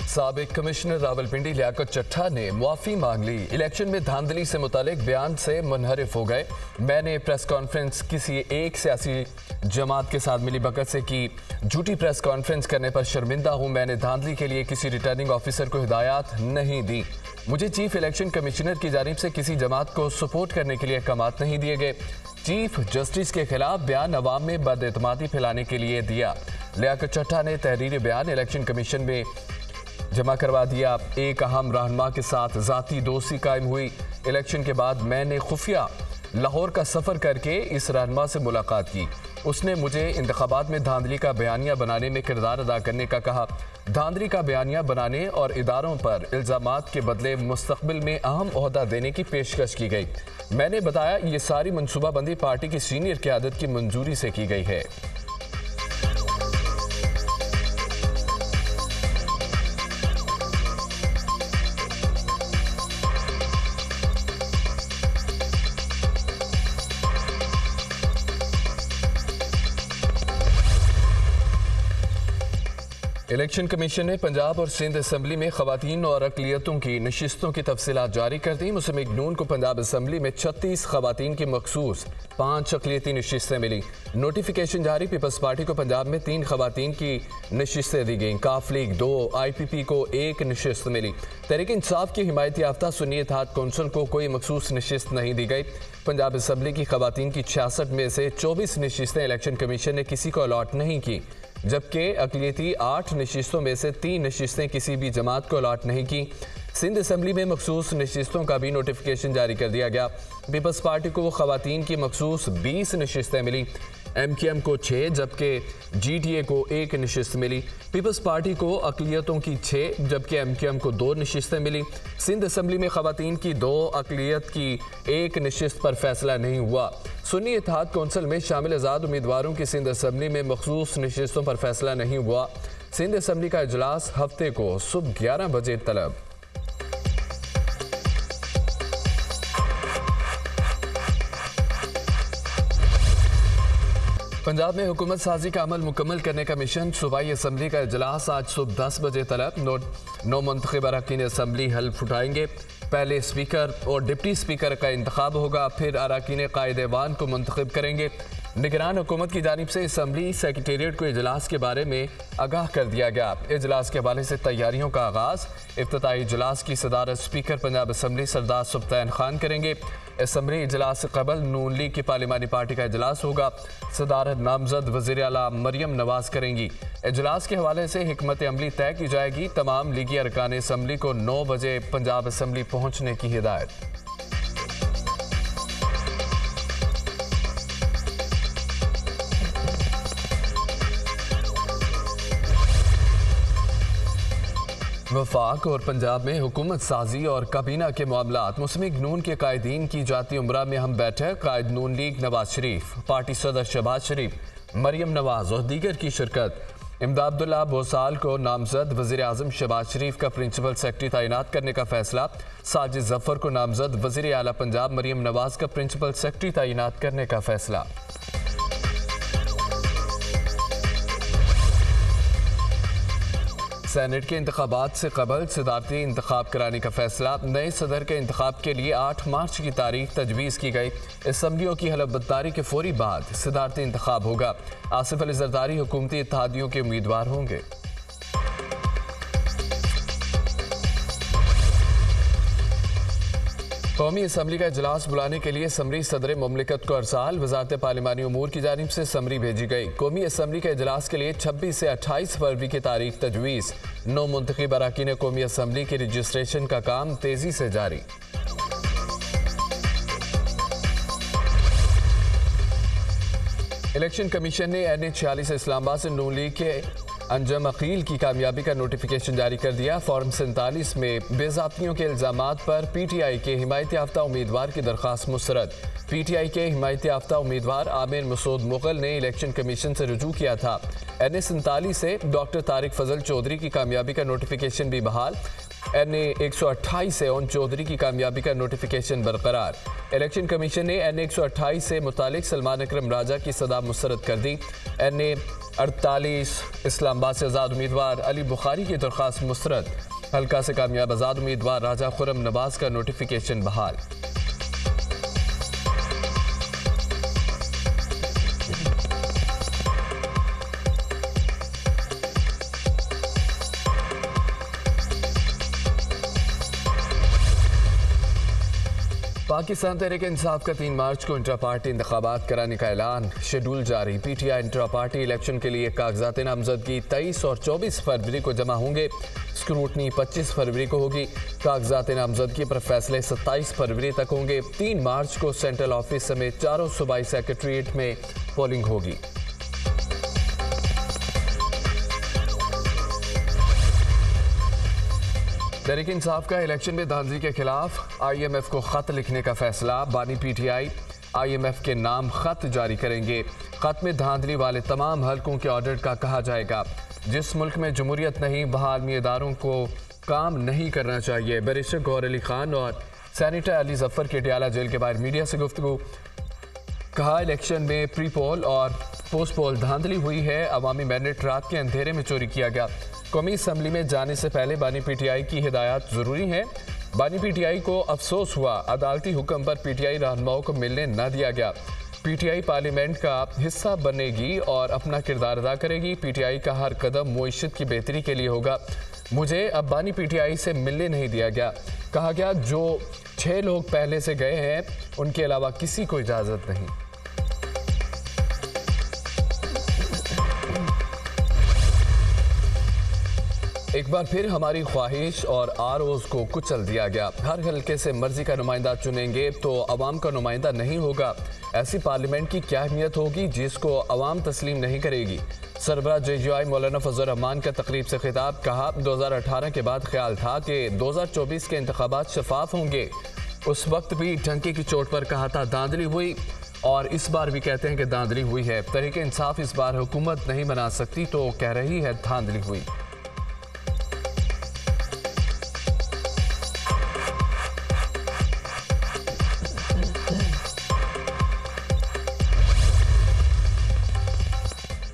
साबिक कमिश्नर रावलपिंडी लियाकत चट्टा ने मुआफ़ी मांग ली। इलेक्शन में धांधली से मुतालिक बयान से मुनहरिफ हो गए। मैंने प्रेस कॉन्फ्रेंस किसी एक सियासी जमात के साथ मिली भगत से की। झूठी प्रेस कॉन्फ्रेंस करने पर शर्मिंदा हूँ। मैंने धांधली के लिए किसी रिटर्निंग ऑफिसर को हिदायत नहीं दी। मुझे चीफ इलेक्शन कमिश्नर की जानिब से किसी जमात को सपोर्ट करने के लिए अहकामात नहीं दिए गए। चीफ जस्टिस के खिलाफ बयान अवाम में बदएतमादी फैलाने के लिए दिया। लियाकत चट्टा ने तहरीरी बयान इलेक्शन कमीशन में जमा करवा दिया। एक अहम रहनुमा के साथ ज़ाती दोस्ती कायम हुई। इलेक्शन के बाद मैंने खुफिया लाहौर का सफ़र करके इस रहनुमा से मुलाकात की। उसने मुझे इंतखाबात में धांधली का बयानिया बनाने में किरदार अदा करने का कहा। धांधली का बयानिया बनाने और इदारों पर इल्ज़ामात के बदले मुस्तकबिल में अहम ओहदा देने की पेशकश की गई। मैंने बताया ये सारी मनसूबाबंदी पार्टी की सीनियर क़यादत की मंजूरी से की गई है। इलेक्शन कमीशन ने पंजाब और सिंध असम्बली में खवातीन और अकलियतों की नशिस्तों की तफसीलात जारी कर दी। मुस्लिम लीग नून को पंजाब असम्बली में 36 खवातीन की मखसूस 5 अकलियती नशिस्तें मिली। नोटिफिकेशन जारी। पीपल्स पार्टी को पंजाब में 3 खवातीन की नशिस्तें दी गईं। काफ लीग 2, IPP को 1 नशिस्त मिली। तहरीक इंसाफ की हिमायत याफ्ता सुन्नी इत्तेहाद कौंसिल को कोई मखसूस नशिस्त नहीं दी गई। पंजाब असम्बली की खवातीन की 66 में से 24 नशिस्तें इलेक्शन कमीशन ने किसी को अलॉट नहीं की, जबकि अकलियती 8 नशिस्तों में से 3 नशिस्तें किसी भी जमात को अलॉट नहीं की। सिंध असम्बली में मखसूस नशिस्तों का भी नोटिफिकेशन जारी कर दिया गया। पीपल्स पार्टी को खवातीन की मखसूस 20 नशिस्तें मिली। MKM को 6 जबकि GTA को 1 नशिस्त मिली। पीपल्स पार्टी को अकलियतों की 6 जबकि MKM को 2 नशिस्तें मिली। सिंध असम्बली में खवातीन की 2, अकलियत की 1 नशिस्त पर फैसला नहीं हुआ। सुन्नी इत्तेहाद कौंसिल में शामिल आज़ाद उम्मीदवारों की सिंध असम्बली में मखसूस नशिस्तों पर फैसला नहीं हुआ। सिंध असम्बली का इजलास हफ्ते को सुबह 11 बजे तलब। पंजाब में हुकूमत साजी का अमल मुकम्मल करने का मिशन। सूबाई असम्बली का इजलास आज सुबह 10 बजे तलब। 9 मुंतखब अरकान असम्बली हल्फ उठाएंगे। पहले स्पीकर और डिप्टी स्पीकर का इंतखाब होगा, फिर अरकान कायदेवान को मुंतखब करेंगे। निगरान हुकूमत की जानिब से असम्बली सेक्रेटेरिएट को इजलास के बारे में आगाह कर दिया गया। इजलास के हवाले से तैयारियों का आगाज़। इफ्तिताई इजलास की सदारत स्पीकर पंजाब असम्बली सरदार सुल्तान खान करेंगे। असम्बली इजलास से कबल नून लीग की पार्लिमानी पार्टी का इजलास होगा। सदारत नामजद वज़ीर आला मरियम नवाज करेंगी। इजलास के हवाले से हिकमत अमली तय की जाएगी। तमाम लीगी अरकान असम्बली को 9 बजे पंजाब असम्बली पहुँचने की हिदायत। वफाक और पंजाब में हुकूमत साजी और काबीना के मामलात। मुस्लिम लीग नून के कायदीन की जाती उम्रा में हम बैठक। कायद नून लीग नवाज शरीफ, पार्टी सदर शहबाज शरीफ, मरियम नवाज और दीगर की शिरकत। इमदादुल्लाह भोसाल को नामजद वज़ीर आज़म शहबाज शरीफ का प्रिंसिपल सेक्रेटरी तैनात करने का फैसला। साजिद जफर को नामजद वज़ीर आला पंजाब मरियम नवाज का प्रिंसिपल सेक्रेटरी तैनात करने का फैसला। सेनेट के इंतखाबात से कबल सदारती इंतखाब कराने का फैसला। नए सदर के इंतखाब के लिए 8 मार्च की तारीख तजवीज़ की गई। असम्बलियों की हलफबर्दारी के फौरी बाद सदारती इंतखाब होगा। आसिफ अली जरदारी हुकूमती इत्तेहादियों के उम्मीदवार होंगे। कौमी असम्बली का इजलास बुलाने के लिए समरी सदर मुमलिकत को अरसाल। वजारत पार्लिमानी उमूर की जानिब से समरी भेजी गई। कौमी असम्बली के इजलास के लिए 26 से 28 फरवरी की तारीख तजवीज़। 9 मुंतखब अरकान कौमी असम्बली के रजिस्ट्रेशन का काम तेजी से जारी। इलेक्शन कमीशन ने NH-46 इस्लामाबाद से नून लीग के अंजम अकील की कामयाबी का नोटिफिकेशन जारी कर दिया। फॉर्म 47 में बेज़ाब्तियों के इल्ज़ामात पर PTI के हिमायत याफ्ता उम्मीदवार की दरख्वास्त मुस्तरद। PTI के हिमायत याफ्ता उम्मीदवार आमिर मसूद मुगल ने इलेक्शन कमीशन से रुजू किया था। NH-47 से डॉक्टर तारिक फजल चौधरी की कामयाबी का नोटिफिकेशन भी बहाल। NA 128 से ओन चौधरी की कामयाबी का नोटिफिकेशन बरकरार। इलेक्शन कमीशन ने NA 128 से मुतालिक सलमान अकरम राजा की सदा मुस्तरद कर दी। NA 48 इस्लामाबाद से आज़ाद उम्मीदवार अली बुखारी की दरख्वास्त मुस्तरद। हल्का से कामयाब आज़ाद उम्मीदवार राजा खुर्रम नवाज का नोटिफिकेशन बहाल। पाकिस्तान तहरीक इंसाफ का 3 मार्च को इंट्रा पार्टी इंतखाबात कराने का ऐलान। शेड्यूल जारी। PTI इंट्रा पार्टी इलेक्शन के लिए कागजात नामजदगी 23 और 24 फरवरी को जमा होंगे। स्क्रूटनी 25 फरवरी को होगी। कागजात नामजदगी पर फैसले 27 फरवरी तक होंगे। 3 मार्च को सेंट्रल ऑफिस समेत चारों सूबाई सेक्रेटरीट में पोलिंग होगी। तहरीक इंसाफ का इलेक्शन में धांधली के खिलाफ IMF को खत लिखने का फैसला। बानी PTI IMF के नाम खत जारी करेंगे। खत में धांधली वाले तमाम हलकों के ऑर्डर का कहा जाएगा। जिस मुल्क में जमहूरियत नहीं वहाँ आलमी इदारों को काम नहीं करना चाहिए। बैरिस्टर गौहर अली खान और सैनिटर अली जफर के डियाला जेल के बाहर मीडिया से गुफ्तगू। कहा इलेक्शन में प्री पोल और पोस्ट पोल धांधली हुई है। अवामी मैंडेट रात के अंधेरे में चोरी किया गया। कौमी असम्बली में जाने से पहले बानी PTI की हिदायत ज़रूरी है। बानी PTI को अफसोस हुआ अदालती हुक्म पर PTI रहनुमाओं को मिलने न दिया गया। PTI पार्लियामेंट का हिस्सा बनेगी और अपना किरदार अदा करेगी। PTI का हर कदम मुईशत की बेहतरी के लिए होगा। मुझे अब बानी PTI से मिलने नहीं दिया गया। कहा गया जो 6 लोग पहले से गए हैं उनके अलावा किसी को इजाज़त नहीं। एक बार फिर हमारी ख्वाहिश और ROs को कुचल दिया गया। हर हल्के से मर्जी का नुमाइंदा चुनेंगे तो अवाम का नुमाइंदा नहीं होगा। ऐसी पार्लियामेंट की क्या अहमियत होगी जिसको अवाम तस्लीम नहीं करेगी। सरबराह JGI मौलाना फजल रहमान का तकरीब से खिताब। कहा 2018 के बाद ख्याल था कि 2024 के इंतखाबात शफाफ होंगे। उस वक्त भी टंकी की चोट पर कहा था धांधली हुई और इस बार भी कहते हैं कि धांधली हुई है। तहरीक इंसाफ इस बार हुकूमत नहीं बना सकती तो कह रही है धांधली हुई।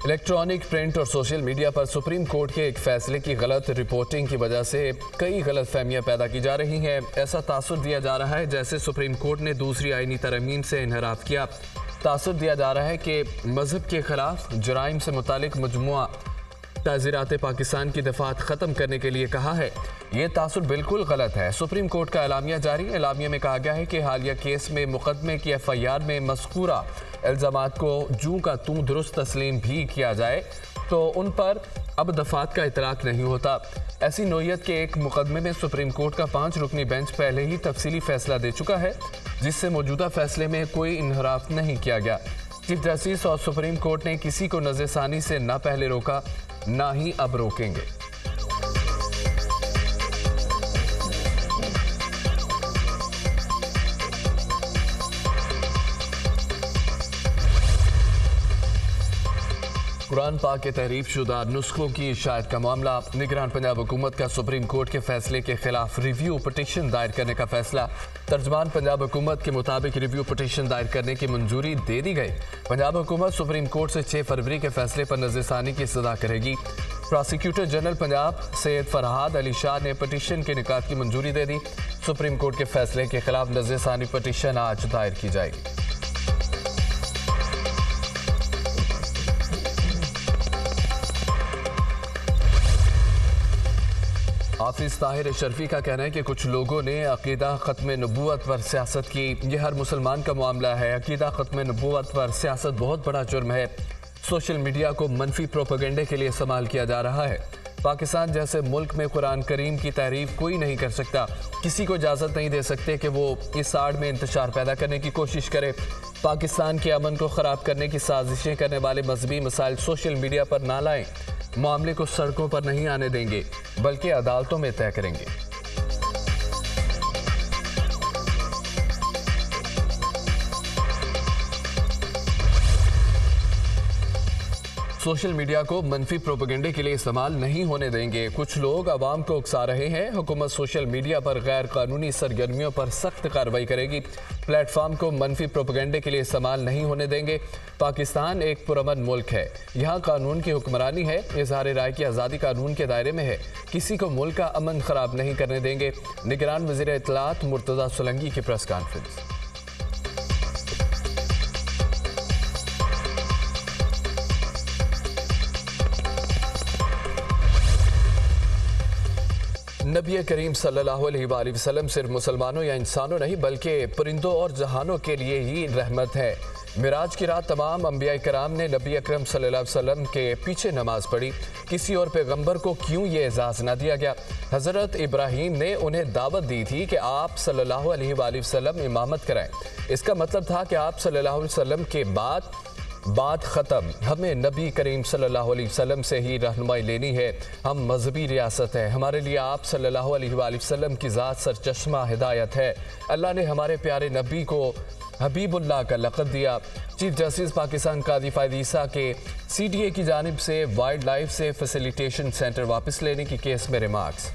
इलेक्ट्रॉनिक, प्रिंट और सोशल मीडिया पर सुप्रीम कोर्ट के एक फैसले की गलत रिपोर्टिंग की वजह से कई गलत फहमियाँ पैदा की जा रही हैं। ऐसा तासुर दिया जा रहा है जैसे सुप्रीम कोर्ट ने दूसरी आईनी तरमीम से इनहराफ किया। तासुर दिया जा रहा है कि मजहब के खिलाफ जराइम से मुतालिक मजमुआ ताज़ीरात पाकिस्तान की दफात ख़त्म करने के लिए कहा है। ये तासुर बिल्कुल गलत है। सुप्रीम कोर्ट का एलामिया जारी। एलामिया में कहा गया है कि हालिया केस में मुकदमे की FIR में मज़कूरा इल्ज़ामात को जूं का तूं दुरुस्त तस्लीम भी किया जाए तो उन पर अब दफात का इतलाक नहीं होता। ऐसी नोयत के एक मुकदमे में सुप्रीम कोर्ट का 5 रुकनी बेंच पहले ही तफसीली फैसला दे चुका है जिससे मौजूदा फैसले में कोई इनहराफ नहीं किया गया। चीफ जस्टिस और सुप्रीम कोर्ट ने किसी को नज़रसानी से न पहले रोका ना ही अब रोकेंगे। कुरान पाक के तहरीफ शुदा नुस्खों की इशाअत का मामला। निगरान पंजाब हुकूमत का सुप्रीम कोर्ट के फैसले के खिलाफ रिव्यू पिटीशन दायर करने का फैसला। तर्जमान पंजाब हुकूमत के मुताबिक रिव्यू पिटीशन दायर करने की मंजूरी दे दी गई। पंजाब हुकूमत सुप्रीम कोर्ट से 6 फरवरी के फैसले पर नज़रसानी की सदा करेगी। प्रोसिक्यूटर जनरल पंजाब सैयद फरहाद अली शाह ने पिटीशन के निकात की मंजूरी दे दी। सुप्रीम कोर्ट के फैसले के खिलाफ नज़रसानी पिटीशन आज दायर की जाएगी। हाफिज ताहिर अशरफी का कहना है कि कुछ लोगों ने अकीदा ख़त्म नबूवत पर सियासत की। यह हर मुसलमान का मामला है। अकीदा ख़त्म नबूवत पर सियासत बहुत बड़ा जुर्म है। सोशल मीडिया को मनफी प्रोपेगेंडे के लिए इस्तेमाल किया जा रहा है। पाकिस्तान जैसे मुल्क में कुरान करीम की तारीफ कोई नहीं कर सकता। किसी को इजाज़त नहीं दे सकते कि वो इस आड़ में इंतशार पैदा करने की कोशिश करे। पाकिस्तान के अमन को ख़राब करने की साजिशें करने वाले मजहबी मसाइल सोशल मीडिया पर ना लाएं। मामले को सड़कों पर नहीं आने देंगे बल्कि अदालतों में तय करेंगे। सोशल मीडिया को मनफी प्रोपेगेंडे के लिए इस्तेमाल नहीं होने देंगे। कुछ लोग आवाम को उकसा रहे हैं। हुकूमत सोशल मीडिया पर गैर कानूनी सरगर्मियों पर सख्त कार्रवाई करेगी। प्लेटफॉर्म को मनफी प्रोपेगेंडे के लिए इस्तेमाल नहीं होने देंगे। पाकिस्तान एक पुरअमन मुल्क है, यहाँ कानून की हुक्मरानी है। इजहार राय की आज़ादी कानून के दायरे में है। किसी को मुल्क का अमन खराब नहीं करने देंगे। निगरान वज़ीर इत्तलात मुर्तज़ा सोलंकी की प्रेस कॉन्फ्रेंस। नबी करीम सल्लल्लाहु अलैहि वसल्लम सिर्फ मुसलमानों या इंसानों नहीं बल्कि परिंदों और जहानों के लिए ही रहमत है। मिराज की रात तमाम अंबिया कराम ने नबी अकरम सल्लल्लाहु अलैहि वसल्लम के पीछे नमाज पढ़ी। किसी और पैगंबर को क्यों ये एजाज़ न दिया गया? हज़रत इब्राहीम ने उन्हें दावत दी थी कि आप सल्लल्लाहु अलैहि वसल्लम इमामत कराएं। इसका मतलब था कि आप सल्लल्लाहु अलैहि वसल्लम के बाद बात ख़त्म। हमें नबी करीम सल्लल्लाहु अलैहि वसल्लम से ही रहनुमाई लेनी है। हम मजहबी रियासत हैं। हमारे लिए आप सल्लल्लाहु अलैहि वसल्लम की ज़ात सरचश्मा हिदायत है। अल्लाह ने हमारे प्यारे नबी को हबीबुल्लाह का लक़ब दिया। चीफ जस्टिस पाकिस्तान कादी फ़ायद ईसा के CDA की जानिब से वाइल्ड लाइफ से फैसिलिटेशन सेंटर वापस लेने की केस में रिमार्क्स।